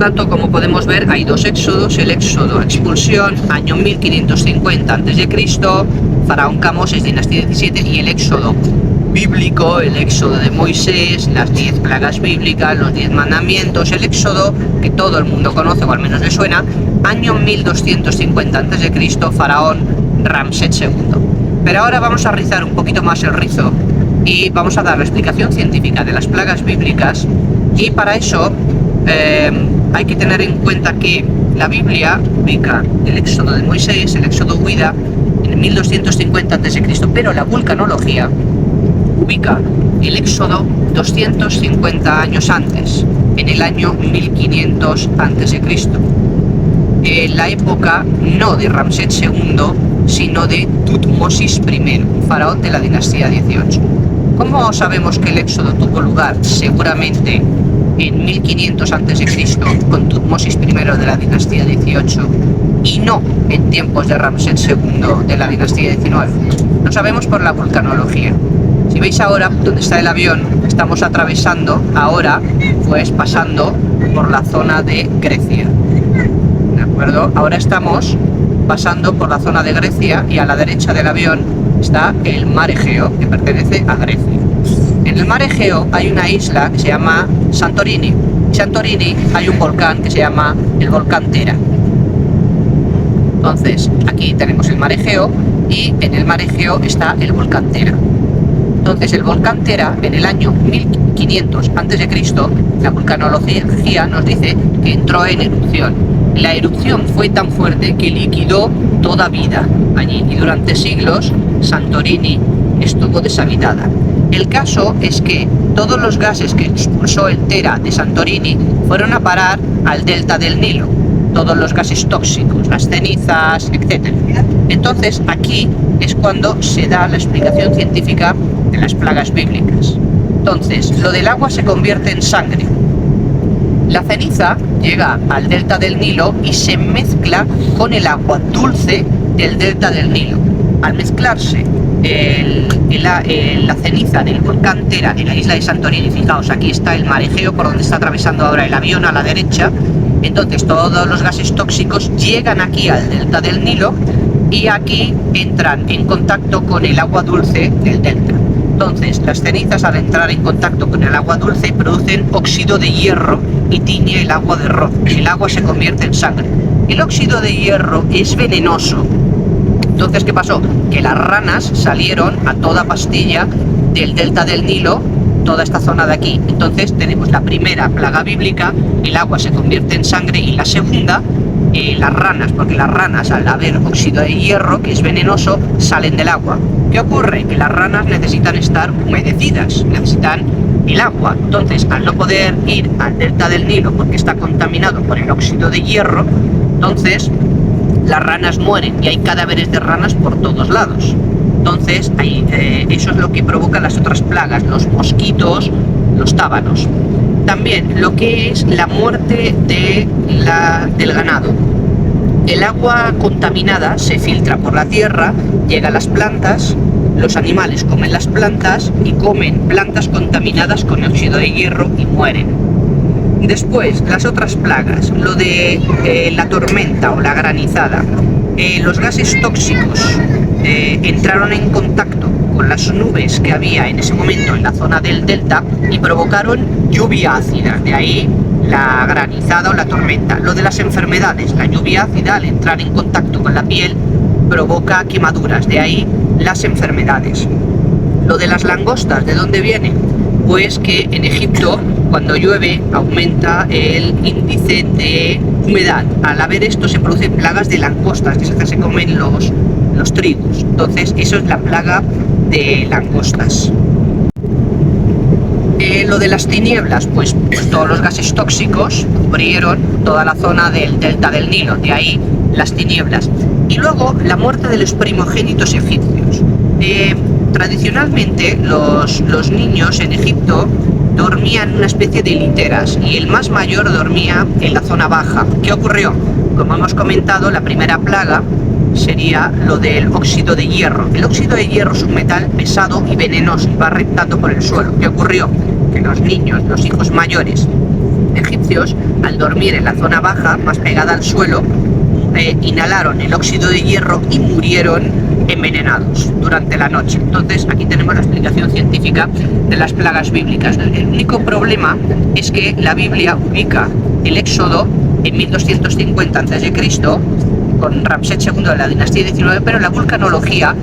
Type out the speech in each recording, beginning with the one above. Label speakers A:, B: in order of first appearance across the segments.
A: tanto, como podemos ver, hay dos éxodos: el éxodo expulsión, año 1550 a.C., faraón Camoses, dinastía 17, y el éxodo bíblico, el éxodo de Moisés, las 10 plagas bíblicas, los 10 mandamientos, el éxodo que todo el mundo conoce, o al menos le suena, año 1250 a.C., faraón Ramsés II. Pero ahora vamos a rizar un poquito más el rizo y vamos a dar la explicación científica de las plagas bíblicas, y para eso hay que tener en cuenta que la Biblia ubica el éxodo de Moisés, el éxodo huida, en 1250 a.C., pero la vulcanología ubica el éxodo 250 años antes, en el año 1500 a.C., en la época no de Ramsés II, sino de Tutmosis I, faraón de la dinastía 18. ¿Cómo sabemos que el éxodo tuvo lugar? Seguramente en 1500 a.C. con Tutmosis I de la dinastía 18, y no en tiempos de Ramsés II de la dinastía 19. Lo sabemos por la vulcanología. Si veis ahora donde está el avión, estamos atravesando ahora, pues pasando por la zona de Grecia, ¿de acuerdo? Ahora estamos pasando por la zona de Grecia, y a la derecha del avión está el mar Egeo, que pertenece a Grecia. En el mar Egeo hay una isla que se llama Santorini. En Santorini hay un volcán que se llama el volcán Tera. Entonces, aquí tenemos el mar Egeo, y en el mar Egeo está el volcán Tera. Entonces, el volcán Tera, en el año 1500 a.C., la vulcanología nos dice que entró en erupción. La erupción fue tan fuerte que liquidó toda vida allí, y durante siglos Santorini estuvo deshabitada. El caso es que todos los gases que expulsó el Tera de Santorini fueron a parar al delta del Nilo, todos los gases tóxicos, las cenizas, etc. Entonces, aquí es cuando se da la explicación científica de las plagas bíblicas. Entonces, lo del agua se convierte en sangre. La ceniza llega al delta del Nilo y se mezcla con el agua dulce del delta del Nilo. Al mezclarse la ceniza del volcán Tera en la isla de Santorini, fijaos, aquí está el mar Egeo por donde está atravesando ahora el avión a la derecha. Entonces todos los gases tóxicos llegan aquí al delta del Nilo, y aquí entran en contacto con el agua dulce del delta. Entonces, las cenizas, al entrar en contacto con el agua dulce, producen óxido de hierro y tiñe el agua de rojo. El agua se convierte en sangre. El óxido de hierro es venenoso. Entonces, ¿qué pasó? Que las ranas salieron a toda pastilla del delta del Nilo, toda esta zona de aquí. Entonces, tenemos la primera plaga bíblica: el agua se convierte en sangre, y la segunda, las ranas, porque las ranas, al haber óxido de hierro, que es venenoso, salen del agua. ¿Qué ocurre? Que las ranas necesitan estar humedecidas, necesitan el agua. Entonces, al no poder ir al delta del Nilo porque está contaminado por el óxido de hierro, entonces las ranas mueren, y hay cadáveres de ranas por todos lados. Entonces, eso es lo que provoca las otras plagas, los mosquitos, los tábanos. También lo que es la muerte del ganado. El agua contaminada se filtra por la tierra, llega a las plantas, los animales comen las plantas y comen plantas contaminadas con óxido de hierro y mueren. Después, las otras plagas, lo de la tormenta o la granizada. Los gases tóxicos entraron en contacto con las nubes que había en ese momento en la zona del delta y provocaron lluvia ácida, de ahí la granizada o la tormenta. Lo de las enfermedades, la lluvia ácida, al entrar en contacto con la piel, provoca quemaduras, de ahí las enfermedades. Lo de las langostas, ¿de dónde viene? Pues que en Egipto, cuando llueve, aumenta el índice de humedad. Al haber esto, se producen plagas de langostas, que se comen los trigos. Entonces, eso es la plaga de langostas. Lo de las tinieblas, pues todos los gases tóxicos cubrieron toda la zona del delta del Nilo, de ahí las tinieblas. Y luego la muerte de los primogénitos egipcios. Tradicionalmente los niños en Egipto dormían en una especie de literas, y el más mayor dormía en la zona baja. ¿Qué ocurrió? Como hemos comentado, la primera plaga sería lo del óxido de hierro. El óxido de hierro es un metal pesado y venenoso, y va rentando por el suelo. ¿Qué ocurrió? Que los niños, los hijos mayores egipcios, judíos, al dormir en la zona baja, más pegada al suelo, inhalaron el óxido de hierro y murieron envenenados durante la noche. Entonces aquí tenemos la explicación científica de las plagas bíblicas. El único problema es que la Biblia ubica el Éxodo en 1250 a.C. con Ramsés II de la dinastía 19, pero la vulcanología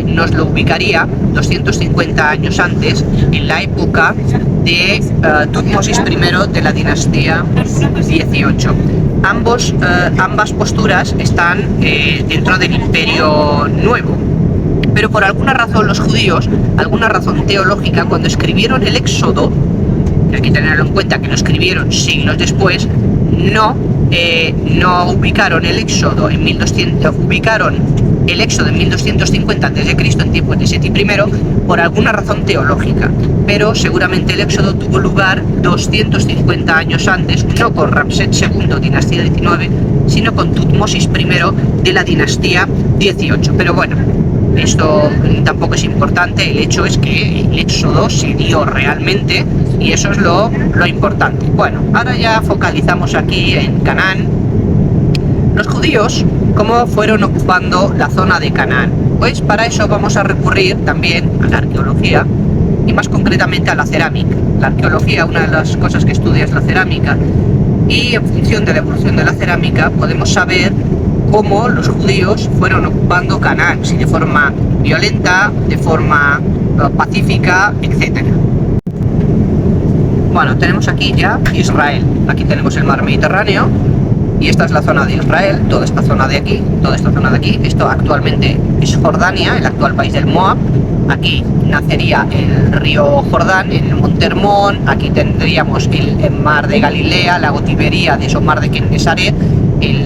A: nos lo ubicaría 250 años antes, en la época de Tutmosis I de la dinastía 18. Ambas posturas están dentro del Imperio Nuevo, pero por alguna razón los judíos, alguna razón teológica, cuando escribieron el Éxodo, y hay que tenerlo en cuenta que lo escribieron siglos después, no ubicaron el Éxodo en 1200, ubicaron el Éxodo en 1250 a.C. en tiempos de Seti I por alguna razón teológica, pero seguramente el Éxodo tuvo lugar 250 años antes, no con Ramsés II, dinastía 19, sino con Tutmosis I de la dinastía 18. Pero bueno, esto tampoco es importante, el hecho es que el Éxodo se dio realmente y eso es lo importante. Bueno, ahora ya focalizamos aquí en Canaán. Los judíos, ¿cómo fueron ocupando la zona de Canaán? Pues para eso vamos a recurrir también a la arqueología y más concretamente a la cerámica. La arqueología, una de las cosas que estudia es la cerámica, y en función de la evolución de la cerámica podemos saber cómo los judíos fueron ocupando Canaán, si de forma violenta, de forma pacífica, etc. Bueno, tenemos aquí ya Israel. Aquí tenemos el mar Mediterráneo y esta es la zona de Israel, toda esta zona de aquí, toda esta zona de aquí. Esto actualmente es Jordania, el actual país del Moab. Aquí nacería el río Jordán, en el monte Hermón. Aquí tendríamos el mar de Galilea, lago Tiberíades o mar de Gennesaret, el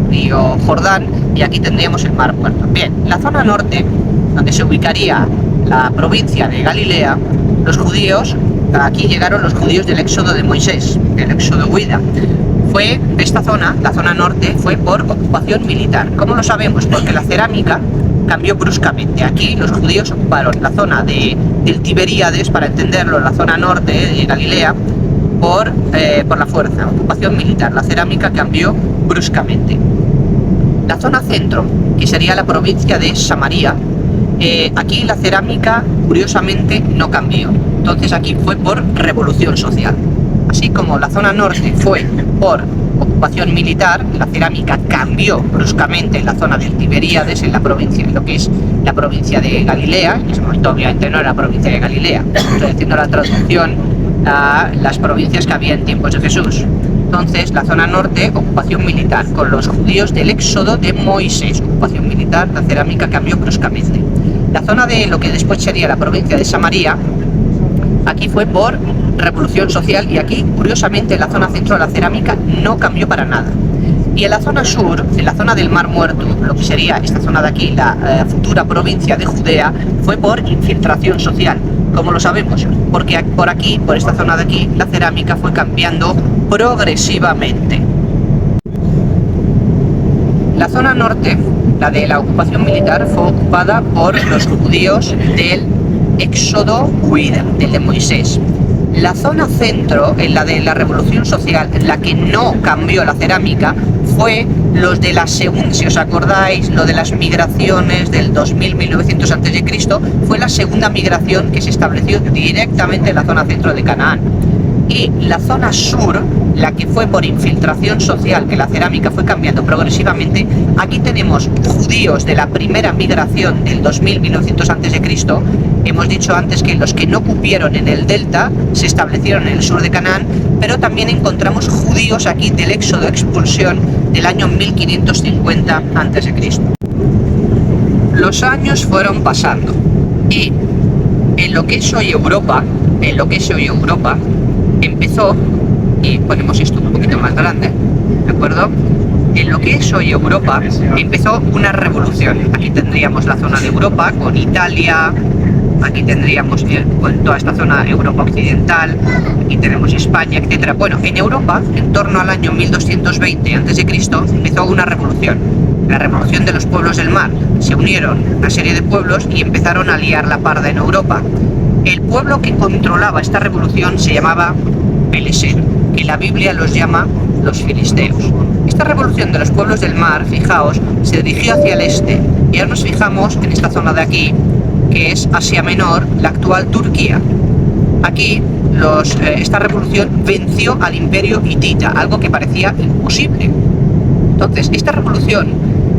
A: río Jordán, y aquí tendríamos el mar Muerto. Bien, la zona norte, donde se ubicaría la provincia de Galilea, los judíos, aquí llegaron los judíos del Éxodo de Moisés, el Éxodo huida. Fue esta zona, la zona norte, fue por ocupación militar. ¿Cómo lo sabemos? Porque la cerámica cambió bruscamente. Aquí los judíos ocuparon la zona del Tiberíades, para entenderlo, la zona norte de Galilea, por la fuerza, ocupación militar. La cerámica cambió bruscamente. La zona centro, que sería la provincia de Samaria, aquí la cerámica curiosamente no cambió. Entonces aquí fue por revolución social. Así como la zona norte fue por ocupación militar, la cerámica cambió bruscamente en la zona del Tiberíades, en la provincia, en lo que es la provincia de Galilea. En ese momento obviamente no era la provincia de Galilea, estoy haciendo la traducción a las provincias que había en tiempos de Jesús. Entonces la zona norte, ocupación militar, con los judíos del Éxodo de Moisés, ocupación militar, la cerámica cambió bruscamente. La zona de lo que después sería la provincia de Samaria, aquí fue por revolución social, y aquí curiosamente en la zona centro de la cerámica no cambió para nada. Y en la zona sur, en la zona del Mar Muerto, lo que sería esta zona de aquí, la futura provincia de Judea, fue por infiltración social. ¿Cómo lo sabemos? Porque por aquí, por esta zona de aquí, la cerámica fue cambiando progresivamente. La zona norte, la de la ocupación militar, fue ocupada por los judíos del Éxodo huida, del de Moisés. La zona centro, en la de la revolución social, en la que no cambió la cerámica, fue los de la segunda, si os acordáis, lo de las migraciones del 2000-1900 a.C., fue la segunda migración que se estableció directamente en la zona centro de Canaán. Y la zona sur, la que fue por infiltración social, que la cerámica fue cambiando progresivamente, aquí tenemos judíos de la primera migración del 2000-1900 a.C. Hemos dicho antes que los que no cupieron en el delta se establecieron en el sur de Canaán, pero también encontramos judíos aquí del éxodo expulsión del año 1550 a.C. Los años fueron pasando y en lo que es hoy Europa, empezó, y ponemos esto un poquito más grande, ¿de acuerdo? En lo que es hoy Europa empezó una revolución. Aquí tendríamos la zona de Europa con Italia, aquí tendríamos toda esta zona Europa occidental, aquí tenemos España, etcétera. Bueno, en Europa, en torno al año 1220 a.C., empezó una revolución, la revolución de los pueblos del mar. Se unieron una serie de pueblos y empezaron a liar la parda en Europa. El pueblo que controlaba esta revolución se llamaba Peleset, que la Biblia los llama los filisteos. Esta revolución de los pueblos del mar, fijaos, se dirigió hacia el este, y ahora nos fijamos en esta zona de aquí, que es Asia Menor, la actual Turquía. Aquí esta revolución venció al imperio hitita, algo que parecía imposible. Entonces, esta revolución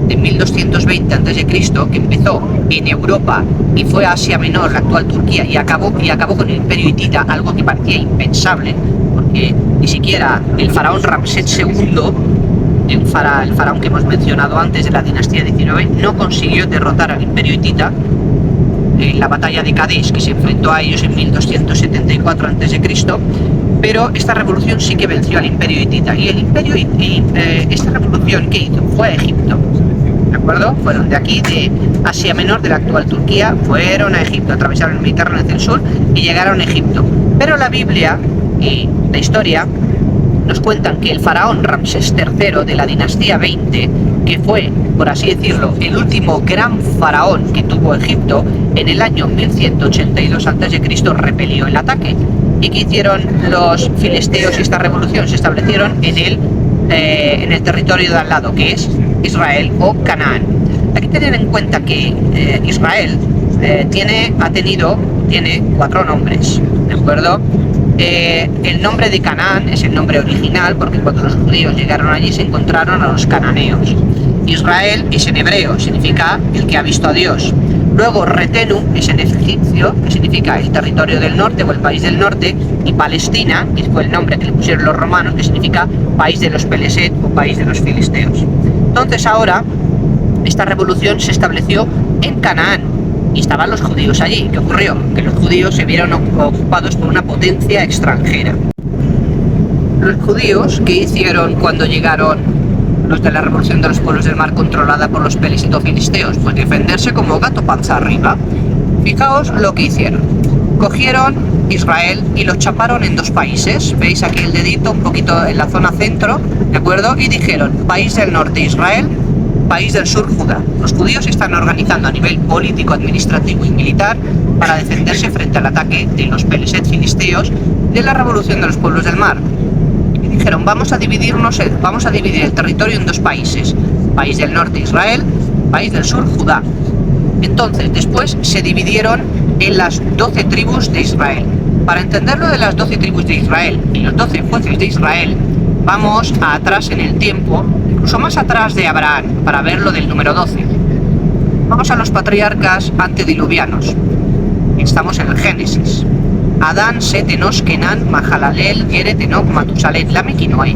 A: de 1220 a.C., que empezó en Europa y fue a Asia Menor, la actual Turquía, y acabó con el imperio hitita, algo que parecía impensable, porque ni siquiera el faraón Ramsés II, el faraón que hemos mencionado antes de la dinastía 19, no consiguió derrotar al imperio hitita en la batalla de Kadesh, que se enfrentó a ellos en 1274 a.C., pero esta revolución sí que venció al imperio hitita, y esta revolución que hizo fue a Egipto, ¿de acuerdo? Fueron de aquí, de Asia Menor, de la actual Turquía, fueron a Egipto, atravesaron el Mediterráneo hacia el sur y llegaron a Egipto. Pero la Biblia y la historia nos cuentan que el faraón Ramsés III de la dinastía 20, que fue, por así decirlo, el último gran faraón que tuvo Egipto, en el año 1182 a.C. repelió el ataque. ¿Y qué hicieron los filisteos y esta revolución? Se establecieron en el territorio de al lado, que es Israel o Canaán. Hay que tener en cuenta que Israel tiene 4 nombres, ¿de acuerdo? El nombre de Canaán es el nombre original, porque cuando los judíos llegaron allí se encontraron a los cananeos. Israel es en hebreo, significa el que ha visto a Dios. Luego Retenu es en egipcio, que significa el territorio del norte o el país del norte, y Palestina, que fue el nombre que le pusieron los romanos, que significa país de los Peleset o país de los filisteos. Entonces ahora esta revolución se estableció en Canaán y estaban los judíos allí. ¿Qué ocurrió? Que los judíos se vieron ocupados por una potencia extranjera. Los judíos, ¿qué hicieron cuando llegaron los de la revolución de los pueblos del mar controlada por los Peleset o filisteos? Pues defenderse como gato panza arriba. Fijaos lo que hicieron. Cogieron Israel y lo chaparon en 2 países. Veis aquí el dedito un poquito en la zona centro, ¿de acuerdo? Y dijeron, país del norte Israel, país del sur Judá. Los judíos se están organizando a nivel político, administrativo y militar para defenderse frente al ataque de los Peleset filisteos de la revolución de los pueblos del mar. Y dijeron, vamos a dividir el territorio en 2 países, país del norte Israel, país del sur Judá. Entonces después se dividieron en las 12 tribus de Israel. Para entender lo de las 12 tribus de Israel y los 12 jueces de Israel, vamos atrás en el tiempo, incluso más atrás de Abraham, para ver lo del número 12. Vamos a los patriarcas antediluvianos. Estamos en el Génesis. Adán, Set, Enos, Kenan, Mahalalel, Yeret, Enoch, Matusalén, Lamec y Noé.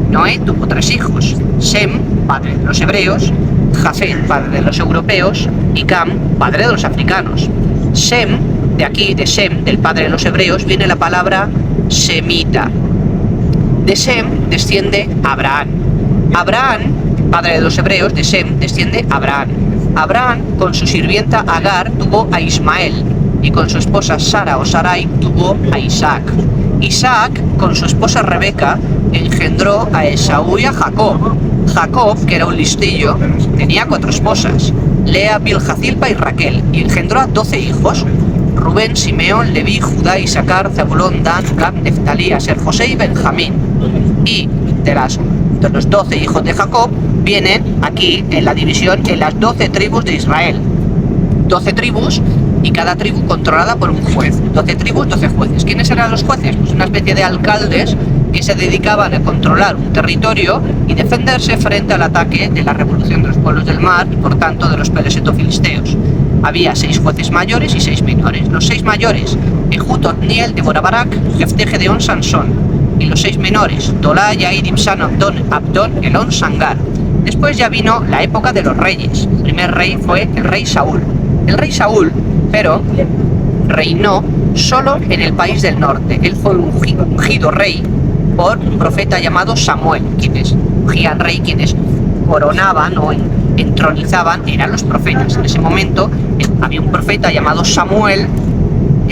A: Noé tuvo 3 hijos: Sem, padre de los hebreos; Jafet, padre de los europeos; y Cam, padre de los africanos. Sem, de aquí, de Sem, del padre de los hebreos, viene la palabra semita. De Sem desciende Abraham. Abraham, padre de los hebreos, de Sem desciende Abraham. Abraham, con su sirvienta Agar, tuvo a Ismael, y con su esposa Sara o Sarai tuvo a Isaac. Isaac, con su esposa Rebeca, engendró a Esaú y a Jacob. Jacob, que era un listillo, tenía 4 esposas, Lea, Bilha, Zilpa y Raquel, y engendró a 12 hijos: Rubén, Simeón, Leví, Judá, Isaacar, Zabulón, Dan, Gad, Neftalí, Aser, José y Benjamín. Y de los 12 hijos de Jacob vienen aquí en la división en las 12 tribus de Israel. 12 tribus y cada tribu controlada por un juez. 12 tribus, 12 jueces. ¿Quiénes eran los jueces? Pues una especie de alcaldes que se dedicaban a controlar un territorio y defenderse frente al ataque de la revolución de los pueblos del mar y por tanto de los Peleset o filisteos. Había 6 jueces mayores y 6 menores. Los 6 mayores: Ehud, Otniel, Débora, Barak, Jefté, Gedeón, Sansón. Y los 6 menores: Tolá, Yair, Ibsán, Abdón, Elón, Sangar. Después ya vino la época de los reyes. El primer rey fue el rey Saúl. El rey Saúl, pero reinó solo en el país del norte. Él fue ungido rey por un profeta llamado Samuel. Quienes ungían rey, quienes coronaban o entronizaban, eran los profetas. En ese momento había un profeta llamado Samuel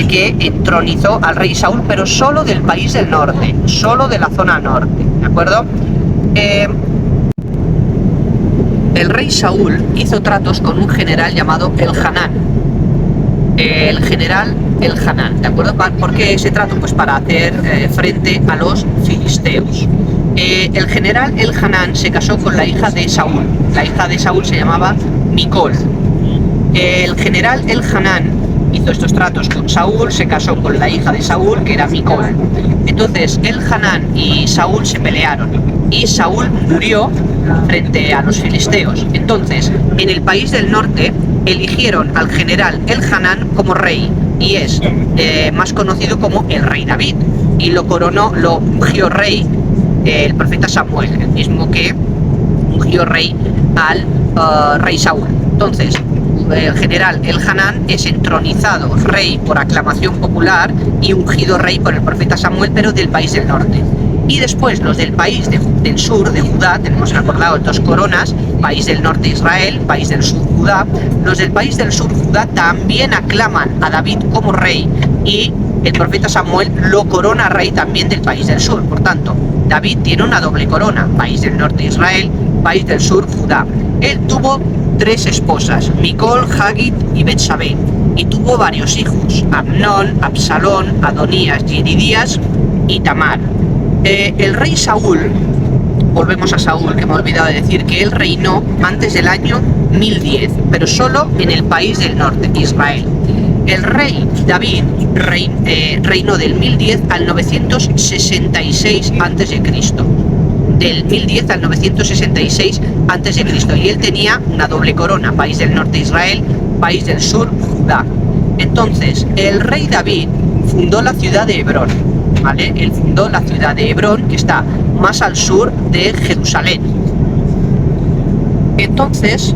A: que entronizó al rey Saúl, pero solo del país del norte, solo de la zona norte, ¿de acuerdo? El rey Saúl hizo tratos con un general llamado Elhanán. el general el Hanán, ¿de acuerdo? ¿Por qué ese trato? Pues para hacer frente a los filisteos. El general el Hanán se casó con la hija de Saúl. La hija de Saúl se llamaba Micol. El general el Hanán hizo estos tratos con Saúl, se casó con la hija de Saúl, que era Micol. Entonces el Hanán y Saúl se pelearon y Saúl murió frente a los filisteos. Entonces, en el país del norte eligieron al general el Hanán como rey y es más conocido como el rey David, y lo ungió rey el profeta Samuel, el mismo que ungió rey al rey Saúl. Entonces, el general el Hanán es entronizado rey por aclamación popular y ungido rey por el profeta Samuel, pero del país del norte. Y después los del país del sur, de Judá, tenemos recordados dos coronas, país del norte Israel, país del sur Judá. Los del país del sur Judá también aclaman a David como rey y el profeta Samuel lo corona rey también del país del sur. Por tanto, David tiene una doble corona, país del norte Israel, país del sur Judá. Él tuvo 3 esposas, Micol, Hagit y Betsabé, y tuvo varios hijos, Amnón, Absalón, Adonías, Yedidías y Tamar. El rey Saúl, volvemos a Saúl, que me he olvidado de decir que él reinó antes del año 1010, pero solo en el país del norte, Israel. El rey David reinó del 1010 al 966 a.C., del 1010 al 966 a.C., y él tenía una doble corona, país del norte Israel, país del sur Judá. Entonces, el rey David fundó la ciudad de Hebrón, ¿vale? Él fundó la ciudad de Hebrón, que está más al sur de Jerusalén. Entonces,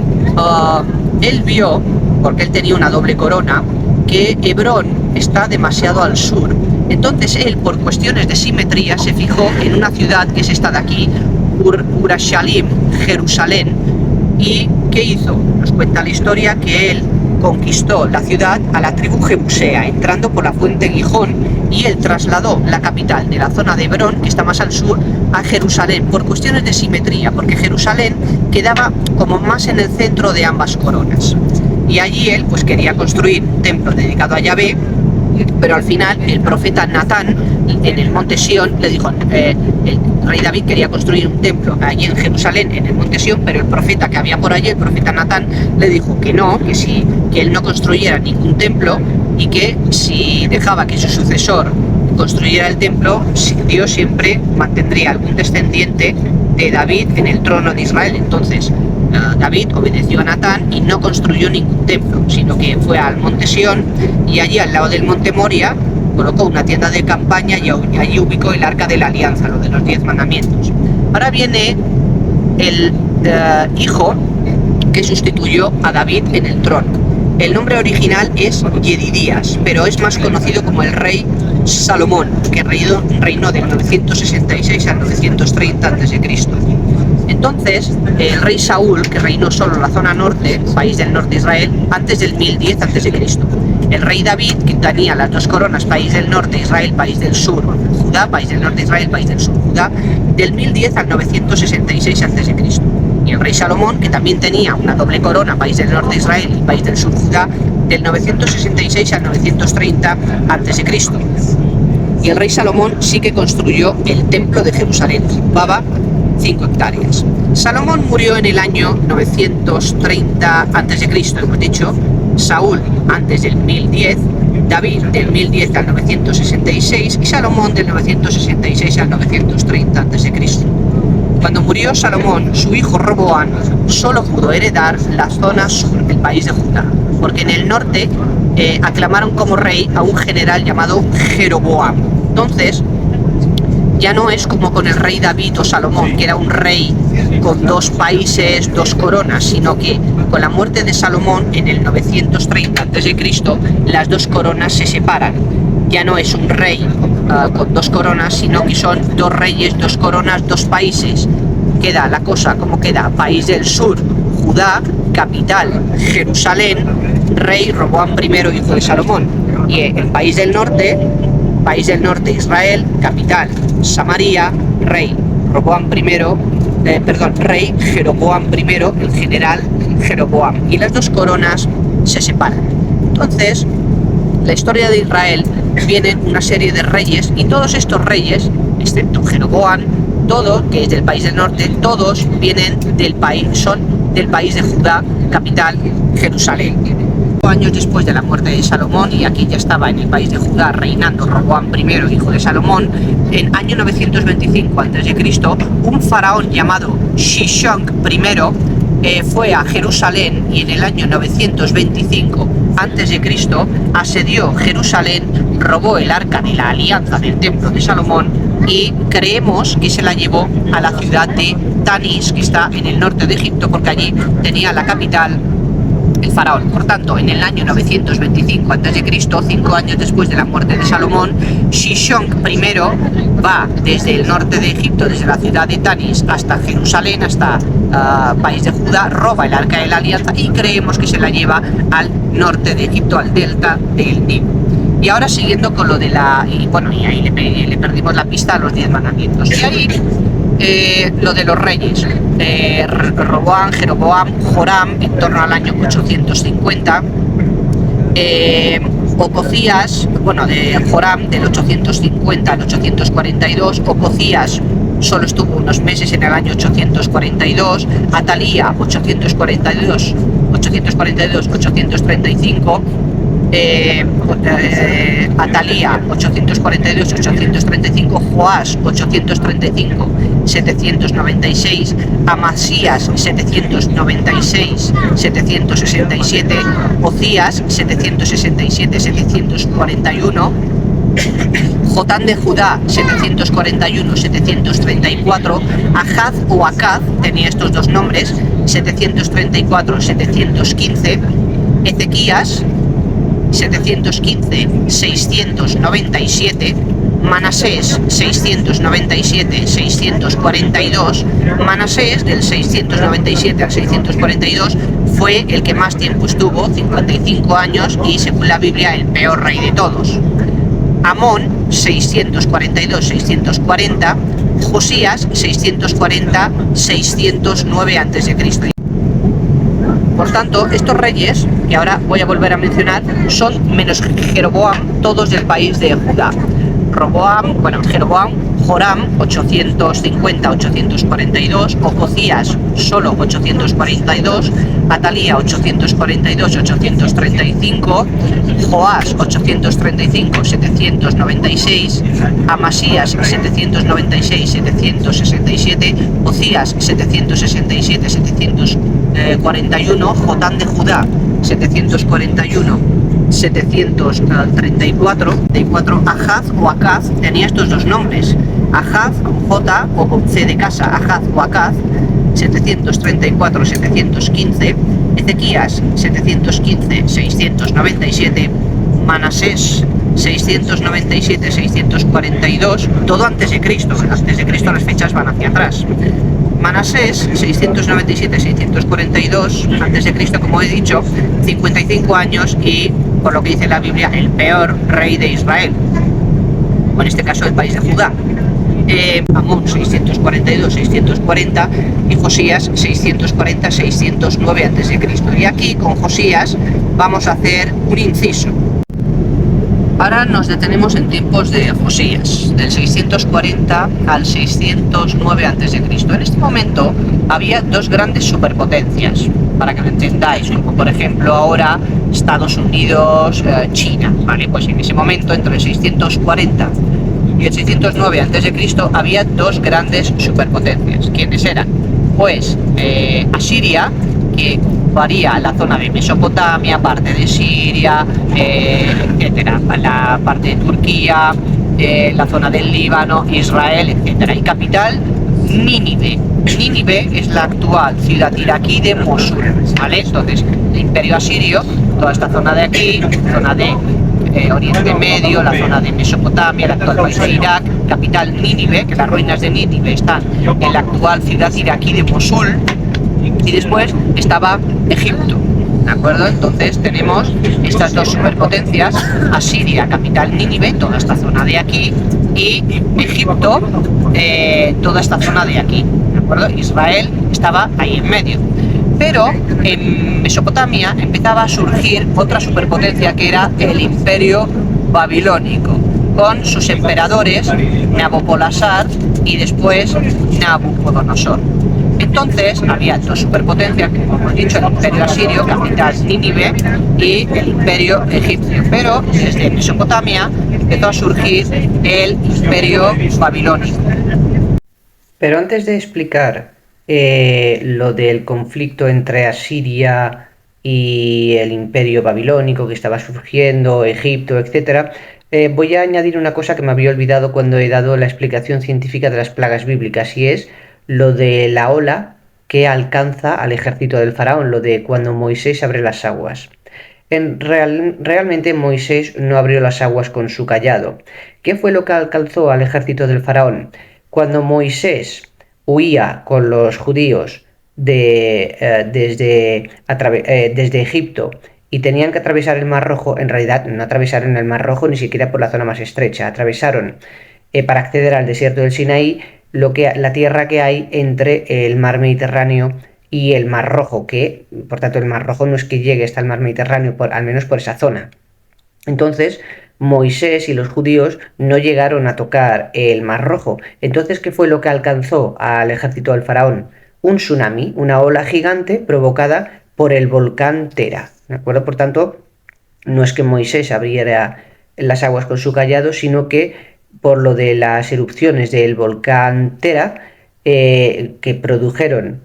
A: él vio, porque él tenía una doble corona, que Hebrón está demasiado al sur. Entonces él, por cuestiones de simetría, se fijó en una ciudad que es esta de aquí, Urashalim, Jerusalén. ¿Y qué hizo? Nos cuenta la historia que él conquistó la ciudad a la tribu jebusea, entrando por la fuente Gijón, y él trasladó la capital de la zona de Hebrón, que está más al sur, a Jerusalén, por cuestiones de simetría, porque Jerusalén quedaba como más en el centro de ambas coronas. Y allí él pues quería construir un templo dedicado a Yahvé, pero al final el profeta Natán en el monte Sión le dijo, el rey David quería construir un templo allí en Jerusalén, en el monte Sión, pero el profeta que había por allí, el profeta Natán, le dijo que no, que él no construyera ningún templo, y que si dejaba que su sucesor construyera el templo, Dios siempre mantendría algún descendiente de David en el trono de Israel. Entonces David obedeció a Natán y no construyó ningún templo, sino que fue al monte Sión, y allí al lado del monte Moria colocó una tienda de campaña y allí ubicó el arca de la alianza, lo de los 10 mandamientos. Ahora viene el hijo que sustituyó a David en el trono. El nombre original es Yedidías, pero es más conocido como el rey Salomón, que reinó del 966 al 930 a.C. Entonces, el rey Saúl, que reinó solo en la zona norte, país del norte de Israel, antes del 1010 a.C. El rey David, que tenía las dos coronas, país del norte Israel, país del sur Judá, país del norte Israel, país del sur Judá, del 1010 al 966 a.C. Y el rey Salomón, que también tenía una doble corona, país del norte Israel y país del sur Judá, del 966 al 930 a.C. Y el rey Salomón sí que construyó el templo de Jerusalén, que ocupaba 5 hectáreas. Salomón murió en el año 930 a.C., hemos dicho, Saúl antes del 1010, David del 1010 al 966 y Salomón del 966 al 930 a.C. Cuando murió Salomón, su hijo Roboam solo pudo heredar la zona sur del país de Judá, porque en el norte aclamaron como rey a un general llamado Jeroboam. Entonces, ya no es como con el rey David o Salomón, que era un rey con 2 países, 2 coronas, sino que con la muerte de Salomón en el 930 a.C., las 2 coronas se separan. Ya no es un rey con 2 coronas, sino que son 2 reyes, 2 coronas, 2 países. Queda la cosa como queda: país del sur, Judá, capital, Jerusalén, rey Roboam I, hijo de Salomón. Y el país del norte, Israel, capital, Samaria, rey Roboam I, rey Jeroboam I, el general Jeroboam. Y las 2 coronas se separan. Entonces, la historia de Israel vienen una serie de reyes, y todos estos reyes, excepto Jeroboam, todos, que es del país del norte, todos vienen del país, son del país de Judá, capital Jerusalén. 5 años después de la muerte de Salomón, y aquí ya estaba en el país de Judá reinando Roboam I, hijo de Salomón, en año 925 a.C., un faraón llamado Shishonq I fue a Jerusalén, y en el año 925 a.C. asedió Jerusalén, robó el arca de la alianza del templo de Salomón, y creemos que se la llevó a la ciudad de Tanis, que está en el norte de Egipto, porque allí tenía la capital el faraón. Por tanto, en el año 925 a.C., 5 años después de la muerte de Salomón, Shishonq I va desde el norte de Egipto, desde la ciudad de Tanis hasta Jerusalén, hasta país de Judá, roba el arca de la alianza, y creemos que se la lleva al norte de Egipto, al delta del Nilo. Y ahora siguiendo con lo de y ahí le perdimos la pista a los 10 mandamientos. Y ahí lo de los reyes, Roboam, Jeroboam, Joram, en torno al año 850, Ococías, de Joram del 850 al 842, Ococías solo estuvo unos meses en el año 842, Atalía 835, Atalía 842-835, Joás 835-796, Amasías 796-767, Ocías 767-741, Jotán de Judá 741-734, Ahaz o Acaz tenía estos dos nombres, 734-715, Ezequías 715-697, Manasés 697-642, Manasés del 697 al 642 fue el que más tiempo estuvo, 55 años, y según la Biblia el peor rey de todos. Amón 642-640, Josías 640-609 a.C. Por tanto, estos reyes, que ahora voy a volver a mencionar, son, menos Jeroboam, todos del país de Judá. Jeroboam, Joram 850-842, Ococías solo 842, Atalía 842-835, Joás 835-796, Amasías 796-767, Ocías 767-741, Jotán de Judá 741-734, Ahaz o Acaz tenía estos dos nombres, Ahaz con J o con C de casa, Ahaz o Acaz 734-715, Ezequías 715-697, Manasés 697-642, todo antes de Cristo las fechas van hacia atrás. Manasés 697-642 antes de Cristo, como he dicho, 55 años, y por lo que dice la Biblia, el peor rey de Israel, o en este caso el país de Judá. Amón 642-640 y Josías 640-609 a.C. Y aquí con Josías vamos a hacer un inciso. Ahora nos detenemos en tiempos de Josías, del 640 al 609 a.C. En este momento había dos grandes superpotencias, para que lo entendáis, como por ejemplo ahora Estados Unidos, China, ¿vale? Pues en ese momento, entre el 640 y el 609 a.C., había dos grandes superpotencias. ¿Quiénes eran? Pues Asiria, que ocuparía la zona de Mesopotamia, parte de Siria, etcétera, la parte de Turquía, la zona del Líbano, Israel, etcétera, y capital Nínive. Nínive es la actual ciudad iraquí de Mosul, ¿vale? Entonces, el imperio asirio, toda esta zona de aquí, zona de Oriente Medio, la zona de Mesopotamia, el actual país de Irak, capital Nínive, que las ruinas de Nínive están en la actual ciudad iraquí de Mosul, y después estaba Egipto, ¿de acuerdo? Entonces tenemos estas dos superpotencias, Asiria, capital Nínive, toda esta zona de aquí, y Egipto, toda esta zona de aquí, ¿de acuerdo? Israel estaba ahí en medio. Pero en Mesopotamia empezaba a surgir otra superpotencia que era el Imperio Babilónico, con sus emperadores Nabopolassar y después Nabucodonosor. Entonces había dos superpotencias, como hemos dicho, el Imperio Asirio, capital Nínive, y el Imperio Egipcio. Pero desde Mesopotamia empezó a surgir el Imperio Babilónico.
B: Pero antes de explicar lo del conflicto entre Asiria y el Imperio Babilónico que estaba surgiendo, Egipto, etc., voy a añadir una cosa que me había olvidado cuando he dado la explicación científica de las plagas bíblicas, y es lo de la ola que alcanza al ejército del faraón, lo de cuando Moisés abre las aguas. Realmente Moisés no abrió las aguas con su cayado. ¿Qué fue lo que alcanzó al ejército del faraón? Cuando Moisés huía con los judíos desde Egipto y tenían que atravesar el Mar Rojo, en realidad no atravesaron el Mar Rojo ni siquiera por la zona más estrecha, atravesaron para acceder al desierto del Sinaí la tierra que hay entre el mar Mediterráneo y el Mar Rojo, que por tanto el Mar Rojo no es que llegue hasta el mar Mediterráneo, al menos por esa zona. Entonces Moisés y los judíos no llegaron a tocar el Mar Rojo. Entonces, ¿qué fue lo que alcanzó al ejército del faraón? Un tsunami, una ola gigante provocada por el volcán Tera. ¿De acuerdo? Por tanto, no es que Moisés abriera las aguas con su cayado, sino que por lo de las erupciones del volcán Tera, que produjeron,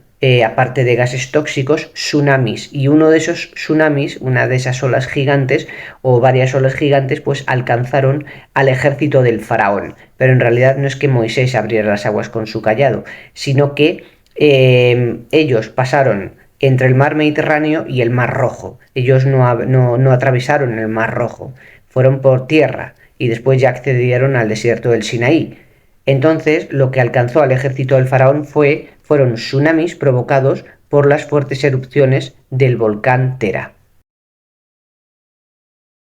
B: aparte de gases tóxicos, tsunamis, y uno de esos tsunamis, una de esas olas gigantes o varias olas gigantes, pues alcanzaron al ejército del faraón. Pero en realidad no es que Moisés abriera las aguas con su cayado, sino que ellos pasaron entre el mar Mediterráneo y el Mar Rojo. Ellos no atravesaron el Mar Rojo, fueron por tierra y después ya accedieron al desierto del Sinaí. Entonces, lo que alcanzó al ejército del faraón fueron tsunamis provocados por las fuertes erupciones del volcán Tera.